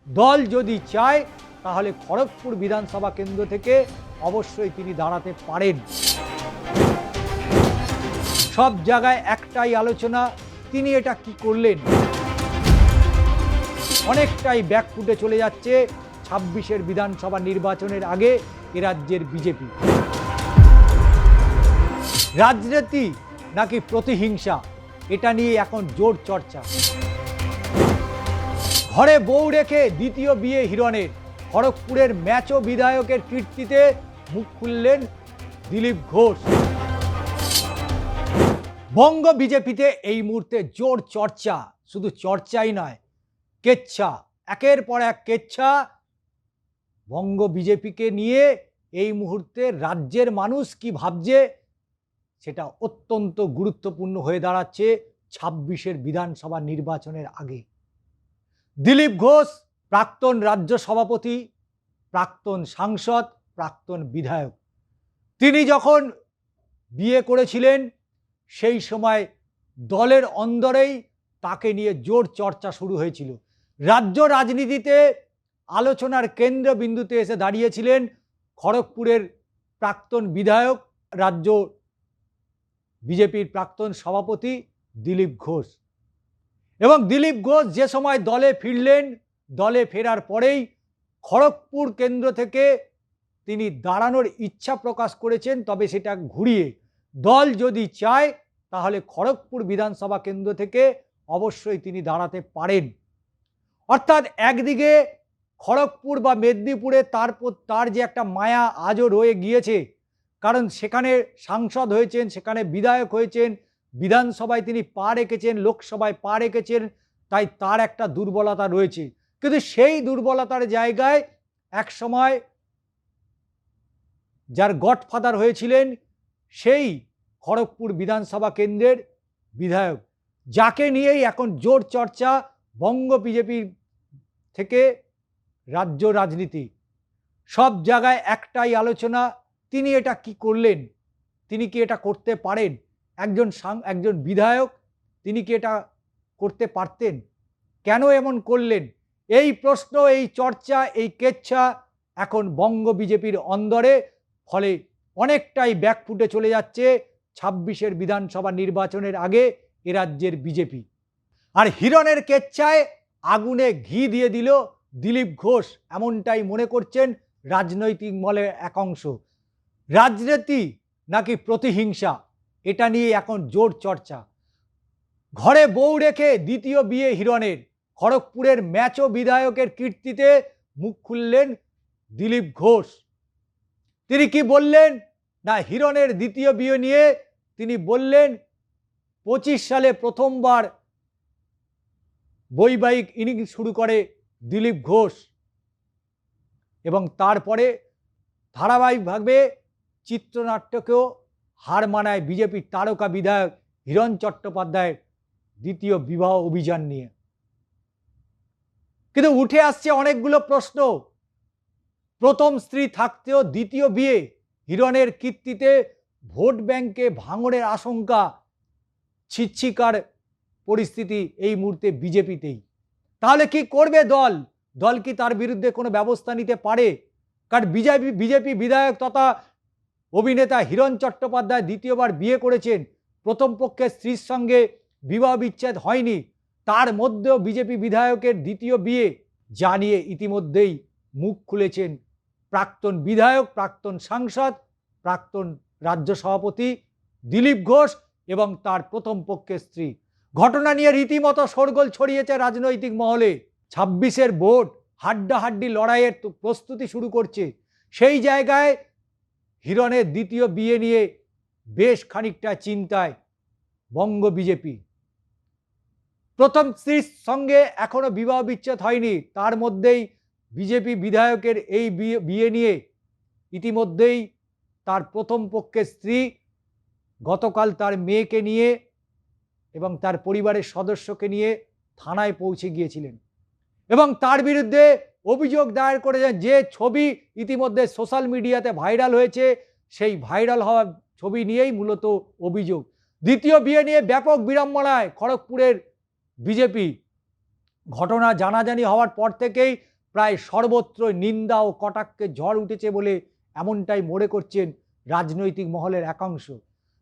দল যদি চায় তাহলে খড়গপুর বিধানসভা কেন্দ্র থেকে অবশ্যই তিনি দাঁড়াতে পারেন। সব জায়গায় একটাই আলোচনা, তিনি এটা কি করলেন। অনেকটাই ব্যাকফুটে চলে যাচ্ছে 26-এর বিধানসভা নির্বাচনের আগে এ রাজ্যের বিজেপি। রাজনীতি নাকি প্রতিহিংসা, এটা নিয়ে এখন জোর চর্চা। ঘরে বউ রেখে দ্বিতীয় বিয়ে হিরণের, খড়গপুরের ম্যাচো বিধায়কের কীর্তিতে মুখ খুললেন দিলীপ ঘোষ। বঙ্গ বিজেপিতে এই মুহূর্তে জোর চর্চা, শুধু চর্চাই নয়, কেচ্ছা, একের পর এক কেচ্ছা বঙ্গ বিজেপিকে নিয়ে। এই মুহূর্তে রাজ্যের মানুষ কি ভাবছে সেটা অত্যন্ত গুরুত্বপূর্ণ হয়ে দাঁড়াচ্ছে 26-এর বিধানসভা নির্বাচনের আগে। দিলীপ ঘোষ প্রাক্তন রাজ্য সভাপতি, প্রাক্তন সাংসদ, প্রাক্তন বিধায়ক। তিনি যখন বিয়ে করেছিলেন সেই সময় দলের অন্দরেই তাকে নিয়ে জোর চর্চা শুরু হয়েছিল। রাজ্য রাজনীতিতে আলোচনার কেন্দ্রবিন্দুতে এসে দাঁড়িয়েছিলেন খড়গপুরের প্রাক্তন বিধায়ক, রাজ্য বিজেপির প্রাক্তন সভাপতি দিলীপ ঘোষ। এবং দিলীপ ঘোষ যে সময় দলে ফিরলেন, দলে ফেরার পরেই খড়গপুর কেন্দ্র থেকে তিনি দাঁড়ানোর ইচ্ছা প্রকাশ করেছেন, তবে সেটা ঘুরিয়ে দল যদি চায় তাহলে খড়গপুর বিধানসভা কেন্দ্র থেকে অবশ্যই তিনি দাঁড়াতে পারেন। অর্থাৎ একদিকে খড়গপুর বা মেদিনীপুরে তার যে একটা মায়া আজও রয়ে গিয়েছে, কারণ সেখানে সাংসদ হয়েছেন, সেখানে বিধায়ক হয়েছেন, বিধানসভায় তিনি পা রেখেছেন, লোকসভায় পা রেখেছেন, তাই তার একটা দুর্বলতা রয়েছে। কিন্তু সেই দুর্বলতার জায়গায় একসময় যার গডফাদার হয়েছিলেন সেই খড়গপুর বিধানসভা কেন্দ্রের বিধায়ক, যাকে নিয়েই এখন জোর চর্চা বঙ্গ বিজেপির থেকে রাজ্য রাজনীতি। সব জায়গায় একটাই আলোচনা, তিনি এটা কি করলেন, তিনি কি এটা করতে পারেন। একজন বিধায়ক, তিনি কি এটা করতে পারতেন, কেন এমন করলেন, এই প্রশ্ন, এই চর্চা, এই কেচ্ছা এখন বঙ্গ বিজেপির অন্দরে। ফলে অনেকটাই ব্যাকফুটে চলে যাচ্ছে 26-এর বিধানসভা নির্বাচনের আগে এ রাজ্যের বিজেপি। আর হিরণের কেচ্ছায় আগুনে ঘি দিয়ে দিল দিলীপ ঘোষ, এমনটাই মনে করছেন রাজনৈতিক মহলের এক অংশ। রাজনীতি নাকি প্রতিহিংসা, এটা নিয়ে এখন জোর চর্চা। ঘরে বউ রেখে দ্বিতীয় বিয়ে হিরণের, খড়গপুরের ম্যাচো বিধায়কের কীর্তিতে মুখ খুললেন দিলীপ ঘোষ। তিনি কি বললেন না, হিরণের দ্বিতীয় বিয়ে নিয়ে তিনি বললেন 25 সালে প্রথমবার বৈবাহিক ইনিংস শুরু করে দিলীপ ঘোষ এবং তারপরে ধারাবাহিকভাবে চিত্রনাট্যকেও হার মানায় বিজেপির তারকা বিধায়ক হিরণ চট্টোপাধ্যায়ের দ্বিতীয় বিবাহ অভিযান নিয়ে। কিন্তু উঠে আসছে অনেকগুলো প্রশ্ন। প্রথম স্ত্রী থাকতেও দ্বিতীয় বিয়ে, হিরণের কীর্তিতে ভোট ব্যাংকে ভাঙনের আশঙ্কা, ছিচ্ছিকার পরিস্থিতি এই মুহূর্তে বিজেপিতেই। তাহলে কি করবে দল? দল কি তার বিরুদ্ধে কোনো ব্যবস্থা নিতে পারে? কারণ বিজেপি বিধায়ক তথা অভিনেতা হিরণ চট্টোপাধ্যায় দ্বিতীয়বার বিয়ে করেছেন, প্রথম পক্ষের স্ত্রীর সঙ্গে বিবাহ বিচ্ছেদ হয়নি, তার মধ্যেও বিজেপি বিধায়কের দ্বিতীয় বিয়ে, যা নিয়ে ইতিমধ্যেই মুখ খুলেছেন প্রাক্তন বিধায়ক, প্রাক্তন সাংসদ, প্রাক্তন রাজ্য সভাপতি দিলীপ ঘোষ এবং তার প্রথম পক্ষের স্ত্রী। ঘটনা নিয়ে রীতিমতো শোরগোল ছড়িয়েছে রাজনৈতিক মহলে। 26-এর ভোট, হাড্ডাহাড্ডি লড়াইয়ের প্রস্তুতি শুরু করছে। সেই জায়গায় হিরণের দ্বিতীয় বিয়ে নিয়ে বেশ খানিকটা চিন্তায় বঙ্গ বিজেপি। প্রথম স্ত্রীর সঙ্গে এখনো বিবাহ বিচ্ছেদ হয়নি, তার মধ্যেই বিজেপি বিধায়কের এই বিয়ে নিয়ে ইতিমধ্যেই তার প্রথম পক্ষের স্ত্রী গতকাল তার মেয়েকে নিয়ে এবং তার পরিবারের সদস্যকে নিয়ে থানায় পৌঁছে গিয়েছিলেন এবং তার বিরুদ্ধে অভিযোগ দায়ের করেছেন। যে ছবি ইতিমধ্যে সোশ্যাল মিডিয়াতে ভাইরাল হয়েছে, সেই ভাইরাল হওয়া ছবি নিয়েই মূলত অভিযোগ। দ্বিতীয় বিয়ে নিয়ে ব্যাপক বিড়ম্বনায় খড়গপুরের বিজেপি। ঘটনা জানাজানি হওয়ার পর থেকেই প্রায় সর্বত্র নিন্দা ও কটাক্ষের ঝড় উঠেছে বলে এমনটাই মনে করছেন রাজনৈতিক মহলের একাংশ।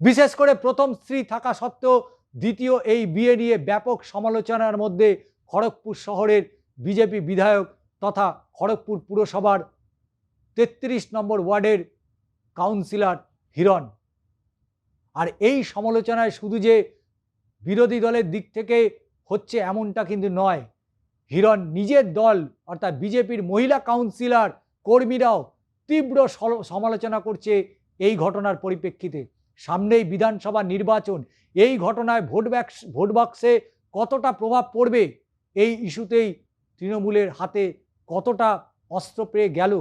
বিশেষ করে প্রথম স্ত্রী থাকা সত্ত্বেও দ্বিতীয় এই বিয়ে নিয়ে ব্যাপক সমালোচনার মধ্যে খড়গপুর শহরের বিজেপি বিধায়ক তথা খড়গপুর পুরসভার ৩৩ নম্বর ওয়ার্ডের কাউন্সিলর হিরণ। আর এই সমালোচনায় শুধু যে বিরোধী দলের দিক থেকে হচ্ছে এমনটা কিন্তু নয়, হিরণ নিজের দল অর্থাৎ বিজেপির মহিলা কাউন্সিলর কর্মীরাও তীব্র সমালোচনা করছে এই ঘটনার পরিপ্রেক্ষিতে। সামনেই বিধানসভা নির্বাচন, এই ঘটনায় ভোট বাক্সে কতটা প্রভাব পড়বে, এই ইস্যুতেই তৃণমূলের হাতে কতটা অস্ত্র পেয়ে গেল,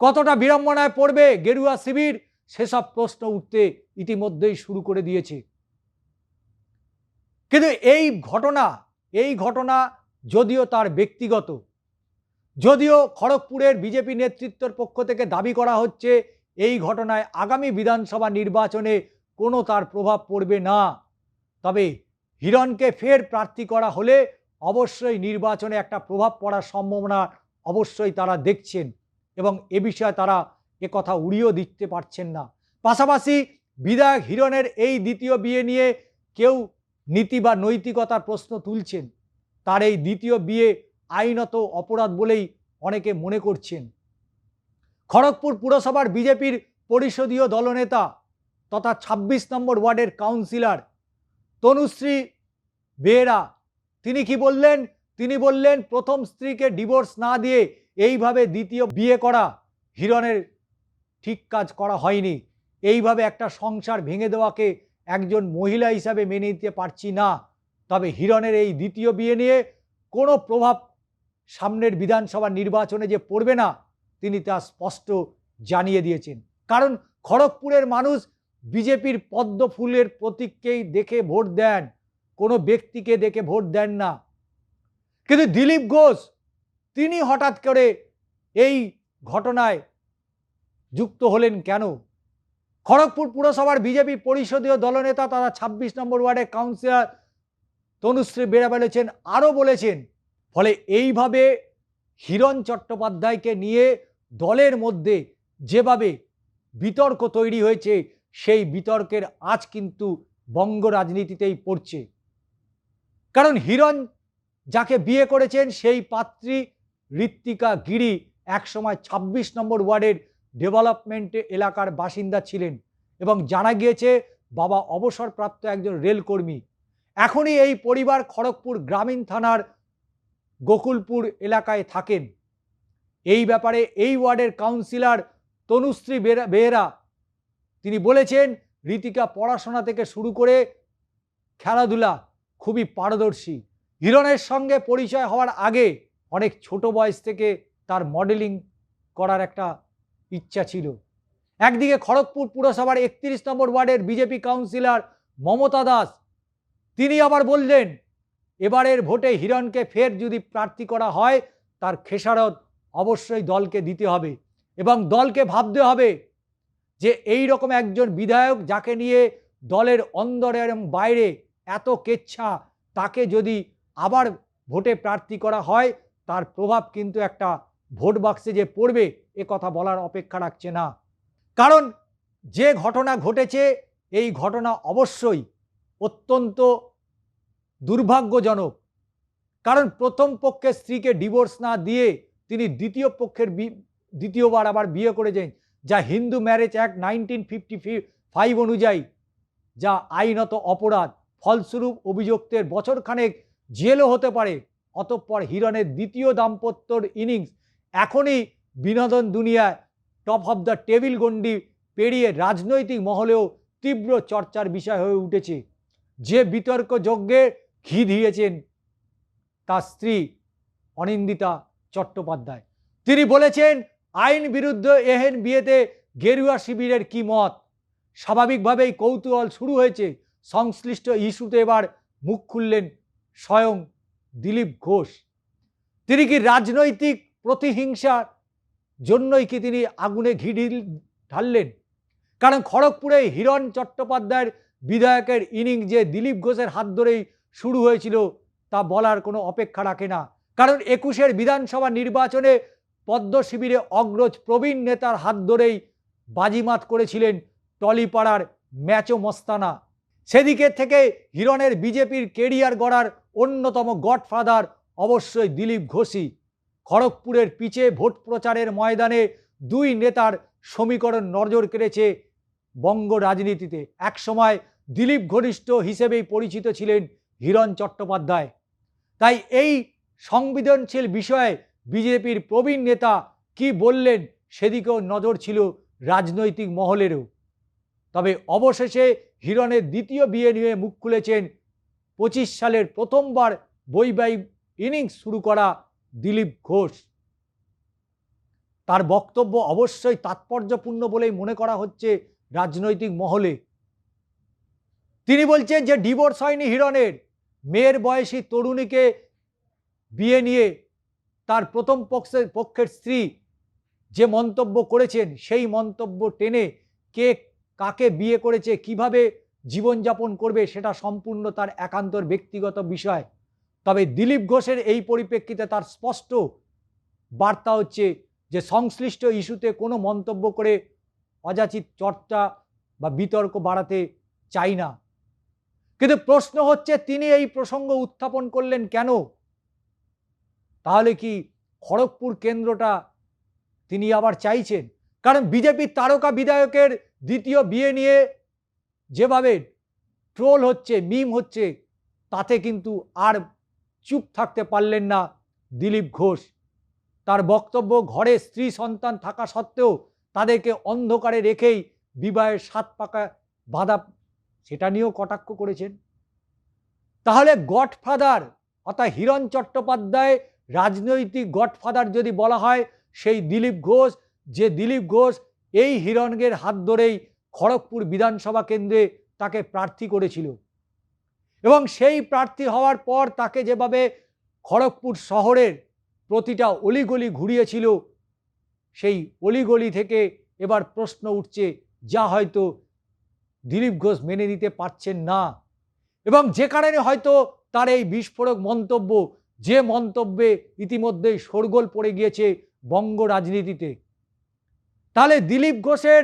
কতটা বিড়ম্বনায় পড়বে গেরুয়া শিবির, সেসব প্রশ্ন উঠতে ইতিমধ্যেই শুরু করে দিয়েছে। কিন্তু এই ঘটনা যদিও তার ব্যক্তিগত, যদিও খড়গপুরের বিজেপি নেতৃত্বের পক্ষ থেকে দাবি করা হচ্ছে এই ঘটনায় আগামী বিধানসভা নির্বাচনে কোনো তার প্রভাব পড়বে না, তবে হিরণকে ফের প্রার্থী করা হলে অবশ্যই নির্বাচনে একটা প্রভাব পড়ার সম্ভাবনা অবশ্যই তারা দেখছেন এবং এ বিষয়ে তারা একথা উড়িয়েও দিতে পারছেন না। পাশাপাশি বিধায়ক হিরণের এই দ্বিতীয় বিয়ে নিয়ে কেউ নীতি বা নৈতিকতার প্রশ্ন তুলছেন। তার এই দ্বিতীয় বিয়ে আইনত অপরাধ বলেই অনেকে মনে করছেন। খড়গপুর পুরসভার বিজেপির পরিষদীয় দলনেতা তথা ২৬ নম্বর ওয়ার্ডের কাউন্সিলর তনুশ্রী বেহেরা তিনি কি বললেন? তিনি বললেন প্রথম স্ত্রীকে ডিভোর্স না দিয়ে এইভাবে দ্বিতীয় বিয়ে করা হিরণের ঠিক কাজ করা হয়নি। এইভাবে একটা সংসার ভেঙে দেওয়াকে একজন মহিলা হিসাবে মেনে নিতে পারছি না। তবে হিরণের এই দ্বিতীয় বিয়ে নিয়ে কোনো প্রভাব সামনের বিধানসভা নির্বাচনে যে পড়বে না তিনি তা স্পষ্ট জানিয়ে দিয়েছেন। কারণ খড়গপুরের মানুষ বিজেপির পদ্ম ফুলের প্রতীককেই দেখে ভোট দেন, কোনো ব্যক্তিকে দেখে ভোট দেন না। কিন্তু দিলীপ ঘোষ তিনি হঠাৎ করে এই ঘটনায় যুক্ত হলেন কেন? খড়গপুর পুরসভার বিজেপি পরিষদীয় দলনেতা তথা ২৬ নম্বর ওয়ার্ডের কাউন্সিলর তনুশ্রী বেরা বলেছেন, আরও বলেছেন, ফলে এইভাবে হিরণ চট্টোপাধ্যায়কে নিয়ে দলের মধ্যে যেভাবে বিতর্ক তৈরি হয়েছে সেই বিতর্কের আঁচ কিন্তু বঙ্গ রাজনীতিতেই পড়ছে। কারণ হিরণ যাকে বিয়ে করেছেন সেই পাত্রী ঋত্বিকা গিরি একসময় ২৬ নম্বর ওয়ার্ডের ডেভেলপমেন্ট এলাকার বাসিন্দা ছিলেন এবং জানা গিয়েছে বাবা অবসরপ্রাপ্ত একজন রেলকর্মী। এখনই এই পরিবার খড়গপুর গ্রামীণ থানার গোকুলপুর এলাকায় থাকেন। এই ব্যাপারে এই ওয়ার্ডের কাউন্সিলর তনুশ্রী বেহেরা তিনি বলেছেন ঋতিকা পড়াশোনা থেকে শুরু করে খেলাধুলা খুবই পারদর্শী। হিরণের সঙ্গে পরিচয় হওয়ার আগে অনেক ছোট বয়স থেকে তার মডেলিং করার একটা ইচ্ছা ছিল। একদিকে খড়গপুর পুরসভার ৩১ নম্বর ওয়ার্ডের বিজেপি কাউন্সিলর মমতা দাস তিনি আবার বললেন এবারের ভোটে হিরণকে ফের যদি প্রার্থী করা হয় তার খেসারত অবশ্যই দলকে দিতে হবে এবং দলকে ভাবতে হবে যে এই রকম একজন বিধায়ক যাকে নিয়ে দলের অন্দরে এবং বাইরে এত কেচ্ছা, তাকে যদি আবার ভোটে প্রার্থী করা হয় তার প্রভাব কিন্তু একটা ভোট বাক্সে যে পড়বে এ কথা বলার অপেক্ষা রাখছে না। কারণ যে ঘটনা ঘটেছে এই ঘটনা অবশ্যই অত্যন্ত দুর্ভাগ্যজনক। কারণ প্রথম পক্ষের স্ত্রীকে ডিভোর্স না দিয়ে তিনি দ্বিতীয়বার আবার বিয়ে করেছেন, যা হিন্দু ম্যারেজ অ্যাক্ট 1955 অনুযায়ী যা আইনত অপরাধ। ফলস্বরূপ অভিযুক্তের বছরখানেক জেলও হতে পারে। অতঃপর হিরণের দ্বিতীয় দাম্পত্যর ইনিংস এখনই বিনোদন দুনিয়ায় টপ অফ দ্য টেবিল গণ্ডি পেরিয়ে রাজনৈতিক মহলেও তীব্র চর্চার বিষয় হয়ে উঠেছে। যে বিতর্ক যজ্ঞে ঘি দিয়েছেন তার স্ত্রী অনিন্দিতা চট্টোপাধ্যায়। তিনি বলেছেন আইন বিরুদ্ধ এহেন বিয়েতে গেরুয়া শিবিরের কি মত। স্বাভাবিকভাবেই কৌতূহল শুরু হয়েছে। সংশ্লিষ্ট ইস্যুতে এবার মুখ খুললেন স্বয়ং দিলীপ ঘোষ। তিনি কি রাজনৈতিক প্রতিহিংসার জন্যই কি তিনি আগুনে ঘি ঢাললেন? কারণ খড়গপুরে হিরণ চট্টোপাধ্যায়ের বিধায়কের ইনিংস যে দিলীপ ঘোষের হাত ধরেই শুরু হয়েছিল তা বলার কোনো অপেক্ষা রাখে না। কারণ 21-এর বিধানসভা নির্বাচনে পদ্ম শিবিরে অগ্রজ প্রবীণ নেতার হাত ধরেই বাজিমাত করেছিলেন টলিপাড়ার ম্যাচো মস্তানা। সেদিকের থেকে হিরণের বিজেপির কেরিয়ার গড়ার অন্যতম গডফাদার অবশ্যই দিলীপ ঘোষই। খড়গপুরের পিচে ভোট প্রচারের ময়দানে দুই নেতার সমীকরণ নজর কেড়েছে বঙ্গ রাজনীতিতে। একসময় দিলীপ ঘনিষ্ঠ হিসেবেই পরিচিত ছিলেন হিরণ চট্টোপাধ্যায়। তাই এই সংবেদনশীল বিষয়ে বিজেপির প্রবীণ নেতা কি বললেন সেদিকেও নজর ছিল রাজনৈতিক মহলেরও। তবে অবশেষে হিরণের দ্বিতীয় বিয়ে নিয়ে মুখ খুলেছেন 25 সালের প্রথমবার বৈবাহিক ইনিংস শুরু করা দিলীপ ঘোষ। তার বক্তব্য অবশ্যই তাৎপর্যপূর্ণ বলেই মনে করা হচ্ছে রাজনৈতিক মহলে। তিনি বলছেন যে ডিভোর্স হয়নি হিরণের, মেয়ের বয়সী তরুণীকে বিয়ে নিয়ে তার প্রথম পক্ষের স্ত্রী যে মন্তব্য করেছেন সেই মন্তব্য টেনে কে কাকে বিয়ে করেছে, কিভাবে জীবনযাপন করবে সেটা সম্পূর্ণ তার একান্তর ব্যক্তিগত বিষয়। তবে দিলীপ ঘোষের এই পরিপ্রেক্ষিতে তার স্পষ্ট বার্তা হচ্ছে যে সংশ্লিষ্ট ইস্যুতে কোনো মন্তব্য করে অযাচিত চর্চা বা বিতর্ক বাড়াতে চাই না। কিন্তু প্রশ্ন হচ্ছে তিনি এই প্রসঙ্গ উত্থাপন করলেন কেন? তাহলে কি খড়গপুর কেন্দ্রটা তিনি আবার চাইছেন? কারণ বিজেপির তারকা বিধায়কের দ্বিতীয় বিয়ে নিয়ে যেভাবে ট্রোল হচ্ছে, মিম হচ্ছে, তাতে কিন্তু আর চুপ থাকতে পারলেন না দিলীপ ঘোষ। তার বক্তব্য, ঘরে স্ত্রী সন্তান থাকা সত্ত্বেও তাদেরকে অন্ধকারে রেখেই বিবাহের 7 পাকা বাধা, সেটা নিয়েও কটাক্ষ করেছেন। তাহলে গডফাদার অর্থাৎ হিরণ চট্টোপাধ্যায় রাজনৈতিক গডফাদার যদি বলা হয় সেই দিলীপ ঘোষ, যে দিলীপ ঘোষ এই হিরণের হাত ধরেই খড়গপুর বিধানসভা কেন্দ্রে তাকে প্রার্থী করেছিল এবং সেই প্রার্থী হওয়ার পর তাকে যেভাবে খড়গপুর শহরের প্রতিটা অলিগলি ঘুরিয়েছিল, সেই অলিগলি থেকে এবার প্রশ্ন উঠছে যা হয়তো দিলীপ ঘোষ মেনে নিতে পারছেন না এবং যে কারণে হয়তো তার এই বিস্ফোরক মন্তব্য, যে মন্তব্যে ইতিমধ্যেই শোরগোল পড়ে গিয়েছে বঙ্গ রাজনীতিতে। তাহলে দিলীপ ঘোষের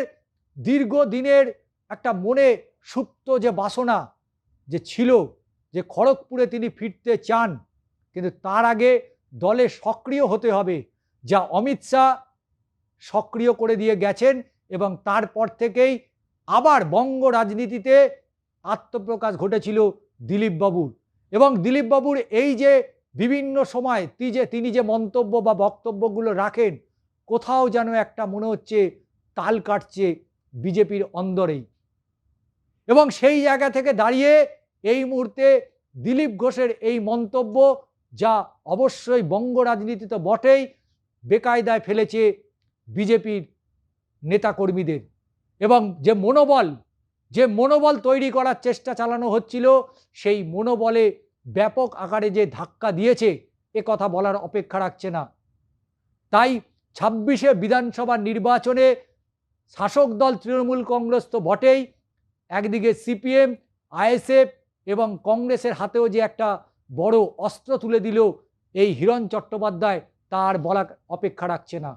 দীর্ঘদিনের একটা মনে সুপ্ত যে বাসনা যে ছিল যে খড়গপুরে তিনি ফিরতে চান, কিন্তু তার আগে দলে সক্রিয় হতে হবে, যা অমিত শাহ সক্রিয় করে দিয়ে গেছেন এবং তারপর থেকেই আবার বঙ্গ রাজনীতিতে আত্মপ্রকাশ ঘটেছিল দিলীপ বাবুর। এবং দিলীপ বাবুর এই যে বিভিন্ন সময় তিনি যে মন্তব্য বা বক্তব্যগুলো রাখেন, কোথাও যেন একটা মনে হচ্ছে তাল কাটছে বিজেপির অন্দরেই। এবং সেই জায়গা থেকে দাঁড়িয়ে এই মুহূর্তে দিলীপ ঘোষের এই মন্তব্য, যা অবশ্যই বঙ্গ রাজনীতিতে বটেই বেকায়দায় ফেলেছে বিজেপির নেতাকর্মীদের এবং যে মনোবল তৈরি করার চেষ্টা চালানো হচ্ছিল, সেই মনোবলে ব্যাপক আকারে যে ধাক্কা দিয়েছে এ কথা বলার অপেক্ষা রাখছে না। তাই 26-এ বিধানসভা নির্বাচনে শাসক দল তৃণমূল কংগ্রেস তো বটেই, একদিকে সিপিএম, আইএসএফ এবং কংগ্রেসের হাতেও যে একটা বড় অস্ত্র তুলে দিল এই হিরণ চট্টোপাধ্যায়, তার বলার অপেক্ষা রাখছে না।